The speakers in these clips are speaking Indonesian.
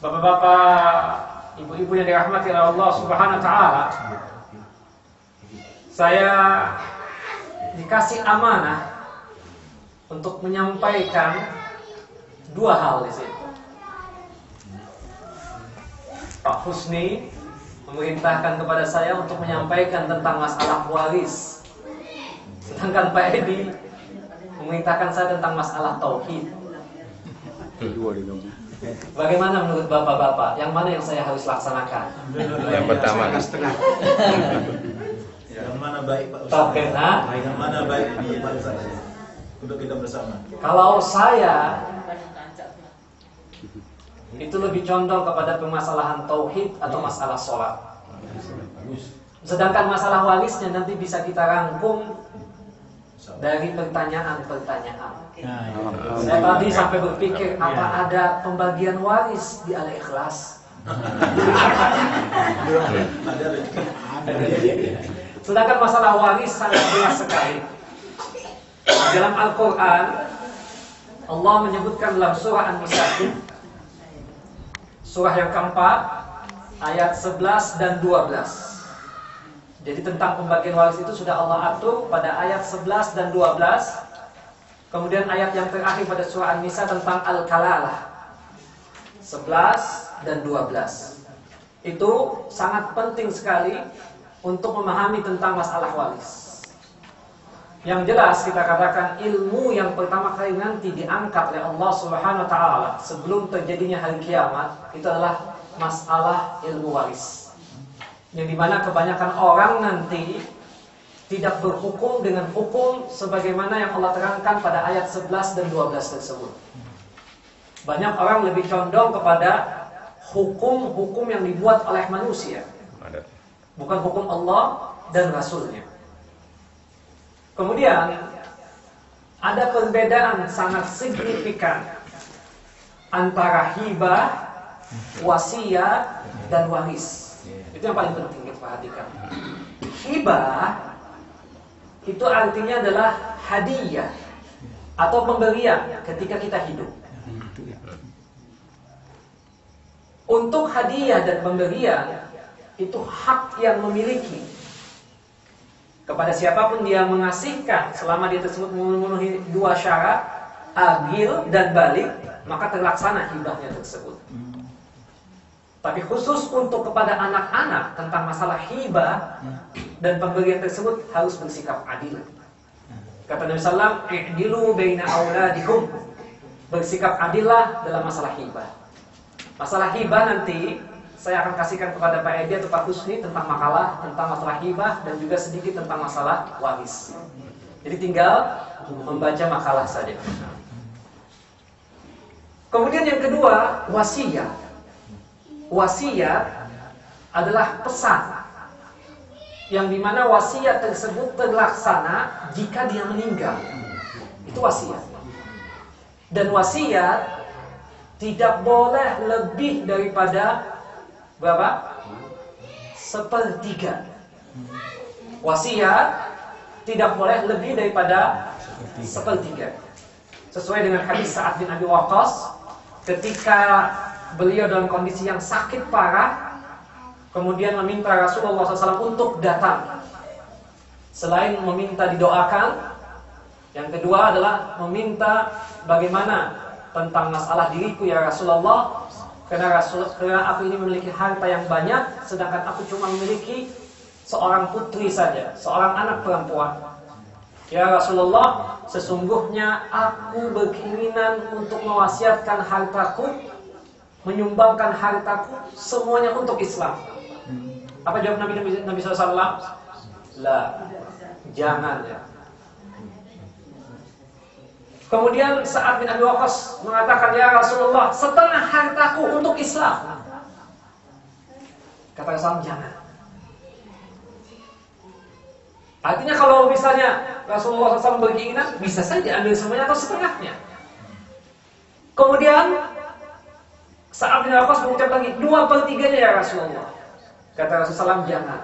Bapak-bapak, ibu-ibu yang dirahmati oleh Allah Subhanahu wa taala, saya dikasih amanah untuk menyampaikan dua hal di sini. Pak Husni memerintahkan kepada saya untuk menyampaikan tentang masalah waris, sedangkan Pak Edi memerintahkan saya tentang masalah tauhid. Bagaimana menurut bapak-bapak? Yang mana yang saya harus laksanakan? Yang pertama. Yang mana baik Pak Ustaz? Yang mana baik di Pak Ustaz untuk kita bersama? Kalau saya itu lebih condong kepada permasalahan tauhid atau masalah sholat. Sedangkan masalah warisnya nanti bisa kita rangkum dari pertanyaan-pertanyaan. Saya tadi sampai berpikir apa ada pembagian waris di Al-Ikhlas. Sedangkan masalah waris sangat jelas sekali. Dalam Al-Quran Allah menyebutkan dalam surah An-Nisa, surah yang keempat, ayat 11 dan 12. Jadi tentang pembagian waris itu sudah Allah atur pada ayat 11 dan 12. Kemudian ayat yang terakhir pada surah An-Nisa tentang Al-Kalalah 11 dan 12. Itu sangat penting sekali untuk memahami tentang masalah waris. Yang jelas kita katakan ilmu yang pertama kali nanti diangkat oleh Allah Subhanahu wa taala sebelum terjadinya hari kiamat itu adalah masalah ilmu waris. Yang dimana kebanyakan orang nanti tidak berhukum dengan hukum sebagaimana yang Allah terangkan pada ayat 11 dan 12 tersebut. Banyak orang lebih condong kepada hukum-hukum yang dibuat oleh manusia, bukan hukum Allah dan Rasulnya. Kemudian ada perbedaan sangat signifikan antara hibah, wasiat, dan waris. Itu yang paling penting kita perhatikan. Hibah itu artinya adalah hadiah atau pemberian ketika kita hidup. Untuk hadiah dan pemberian itu hak yang memiliki kepada siapapun dia mengasihkan selama dia tersebut memenuhi dua syarat, agil dan balik, maka terlaksana hibahnya tersebut. Tapi khusus untuk kepada anak-anak tentang masalah hibah dan pemberian tersebut harus bersikap adil. Kata Nabi sallallahu alaihi wasallam, "I'dilu baina auladikum." Bersikap adillah dalam masalah hibah. Masalah hibah nanti saya akan kasihkan kepada Pak Edi atau Pak Husni tentang makalah tentang masalah hibah dan juga sedikit tentang masalah waris. Jadi tinggal membaca makalah saja. Kemudian yang kedua, wasiat. Wasiat adalah pesan yang dimana wasiat tersebut terlaksana jika dia meninggal. Itu wasiat. Dan wasiat tidak boleh lebih daripada berapa? 1/3. Wasiat tidak boleh lebih daripada 1/3. Sesuai dengan hadis Sa'ad bin Abi Waqqas ketika beliau dalam kondisi yang sakit parah, kemudian meminta Rasulullah SAW untuk datang. Selain meminta didoakan, yang kedua adalah meminta bagaimana tentang masalah diriku ya Rasulullah, karena aku ini memiliki harta yang banyak, sedangkan aku cuma memiliki seorang putri saja, seorang anak perempuan. Ya Rasulullah, sesungguhnya aku berkeinginan untuk mewasiatkan hartaku, menyumbangkan hartaku semuanya untuk Islam. Apa jawab Nabi SAW? La, jangan ya. Kemudian Sa'ad bin Abi Waqqas mengatakan, ya Rasulullah, setengah hartaku untuk Islam. Kata Rasulullah, jangan. Artinya kalau misalnya Rasulullah SAW berkeinginan, bisa saja ambil semuanya atau setengahnya. Kemudian Sa'ad bin Abi Waqqas mengucap lagi, 2/3 ya Rasulullah. Kata Rasulullah SAW, jangan.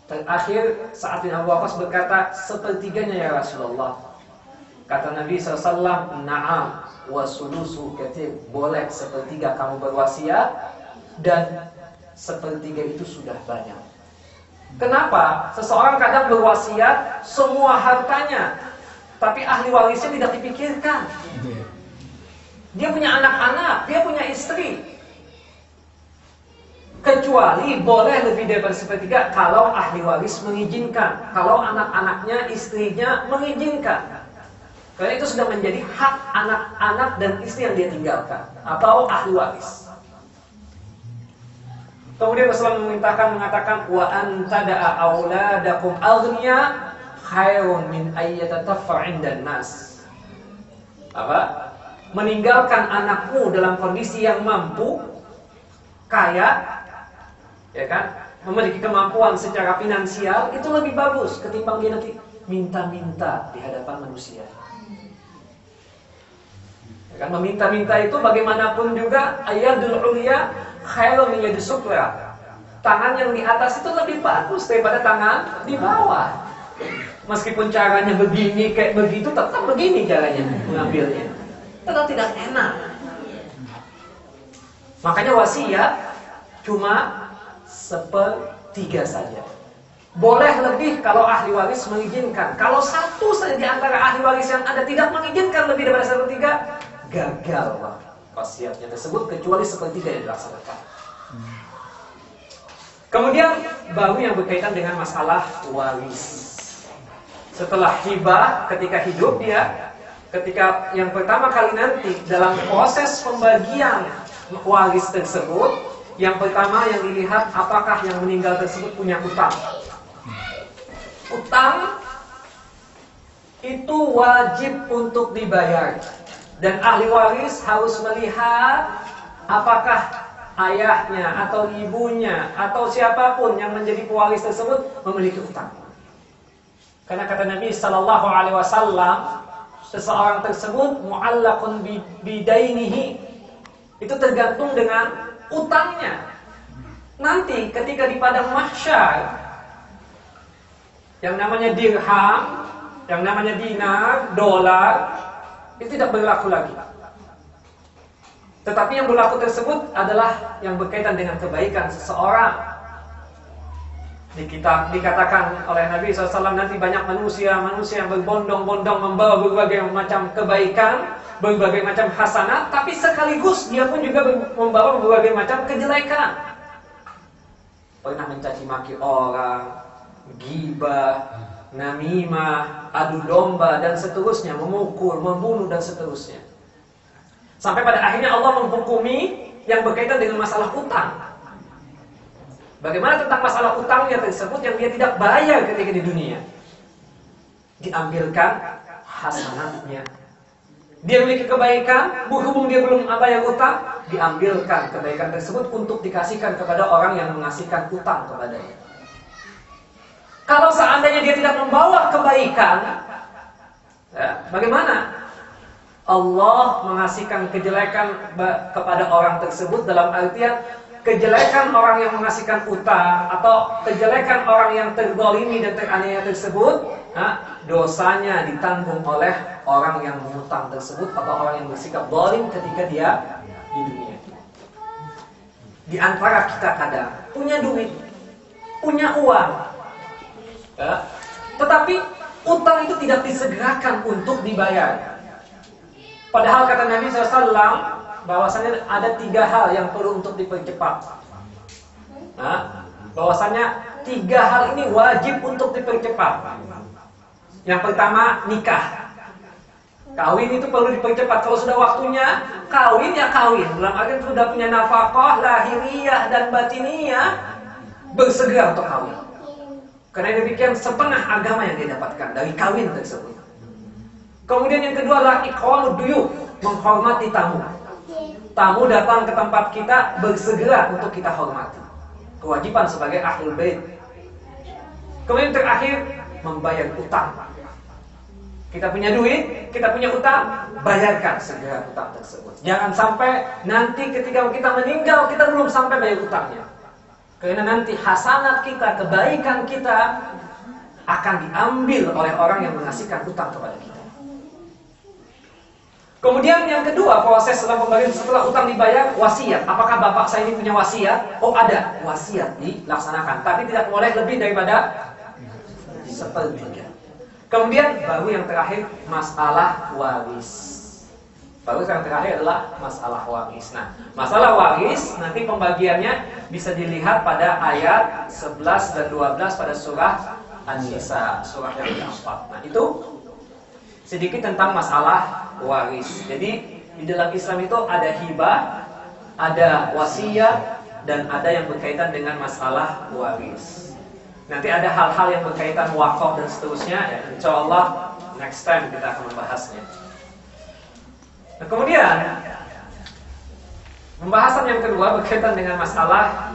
Terakhir Sa'ad bin Abi Waqqas berkata, 1/3 ya Rasulullah. Kata Nabi SAW, na'am wa sulusu katsir, boleh sepertiga kamu berwasiat dan sepertiga itu sudah banyak. Kenapa? Seseorang kadang berwasiat semua hartanya, tapi ahli warisnya tidak dipikirkan. Dia punya anak-anak, dia punya istri. Kecuali boleh lebih daripada sepertiga kalau ahli waris mengizinkan, kalau anak-anaknya, istrinya mengizinkan. Karena itu sudah menjadi hak anak-anak dan istri yang dia tinggalkan atau ahli waris. Kemudian Rasulullah mengatakan wa antada'a auladakum aghniya khairun min ayyatatafa 'indan nas. Apa? Meninggalkan anakmu dalam kondisi yang mampu, kaya, ya kan? Memiliki kemampuan secara finansial itu lebih bagus ketimbang dia nanti minta-minta di hadapan manusia. Ya kan? Meminta-minta itu bagaimanapun juga ayadul ulya khairun min yadis sufla. Tangan yang di atas itu lebih bagus daripada tangan di bawah. Meskipun caranya begini kayak begitu, tetap begini caranya mengambilnya. Tetap tidak enak. Makanya wasiat cuma sepertiga saja. Boleh lebih kalau ahli waris mengizinkan. Kalau satu saja di antara ahli waris yang ada tidak mengizinkan lebih daripada sepertiga, gagal wasiatnya tersebut kecuali sepertiga yang dilaksanakan. Kemudian baru yang berkaitan dengan masalah waris. Setelah hibah ketika hidup dia, ketika yang pertama kali nanti dalam proses pembagian waris tersebut, yang pertama yang dilihat apakah yang meninggal tersebut punya utang. Utang itu wajib untuk dibayar. Dan ahli waris harus melihat apakah ayahnya atau ibunya atau siapapun yang menjadi pewaris tersebut memiliki utang. Karena kata Nabi sallallahu alaihi wasallam, seseorang tersebut mu'allaqun bidainihi, itu tergantung dengan utangnya. Nanti ketika di padang mahsyar, yang namanya dirham, yang namanya dinar, dolar, itu tidak berlaku lagi. Tetapi yang berlaku tersebut adalah yang berkaitan dengan kebaikan seseorang. Dikatakan oleh Nabi SAW, nanti banyak manusia yang berbondong-bondong membawa berbagai macam kebaikan, berbagai macam hasanat, tapi sekaligus dia pun juga membawa berbagai macam kejelekan. Pernah mencaci maki orang, ghibah, namimah, adu domba dan seterusnya, memukul, membunuh dan seterusnya. Sampai pada akhirnya Allah menghukumi yang berkaitan dengan masalah utang. Bagaimana tentang masalah utangnya tersebut yang dia tidak bayar ketika di dunia? Diambilkan hasanatnya. Dia memiliki kebaikan, berhubung dia belum bayar utang, diambilkan kebaikan tersebut untuk dikasihkan kepada orang yang mengasihkan utang kepadanya. Kalau seandainya dia tidak membawa kebaikan, ya, bagaimana? Allah mengasihkan kejelekan kepada orang tersebut dalam artian kejelekan orang yang mengasihkan utang atau kejelekan orang yang terzalimi dan teraniaya tersebut, dosanya ditanggung oleh orang yang mengutang tersebut atau orang yang bersikap zalim ketika dia di dunia. Di antara kita kadang punya duit, punya uang, ya, tetapi utang itu tidak disegerakan untuk dibayar. Padahal kata Nabi SAW bahwasanya ada 3 hal yang perlu untuk dipercepat. Bahwasanya 3 hal ini wajib untuk dipercepat. Yang pertama, nikah. Kawin itu perlu dipercepat. Kalau sudah waktunya kawin, ya kawin. Dalam arti sudah punya nafkah lahiriah dan batiniyah, bersegera untuk kawin. Karena demikian setengah agama yang dia dapatkan dari kawin tersebut. Kemudian yang kedua adalah ikramud duyuf, menghormati tamu. Tamu datang ke tempat kita, bersegera untuk kita hormati. Kewajiban sebagai ahlul bait. Kemudian terakhir, membayar utang. Kita punya duit, kita punya utang, bayarkan segera utang tersebut. Jangan sampai nanti ketika kita meninggal, kita belum sampai bayar utangnya. Karena nanti hasanat kita, kebaikan kita akan diambil oleh orang yang mengasihkan utang kepada kita. Kemudian yang kedua, proses dalam pembagian setelah utang dibayar, wasiat. Apakah bapak saya ini punya wasiat? Oh ada, wasiat dilaksanakan. Tapi tidak boleh lebih daripada sepertiga. Kemudian baru yang terakhir, masalah waris. Baru yang terakhir adalah masalah waris. Nah, masalah waris nanti pembagiannya bisa dilihat pada ayat 11 dan 12 pada surah An-Nisa, surah yang keempat. Nah, itu sedikit tentang masalah waris. Jadi di dalam Islam itu ada hibah, ada wasiat, dan ada yang berkaitan dengan masalah waris. Nanti ada hal-hal yang berkaitan wakaf dan seterusnya. Ya, insya Allah next time kita akan membahasnya. Nah, kemudian pembahasan yang kedua berkaitan dengan masalah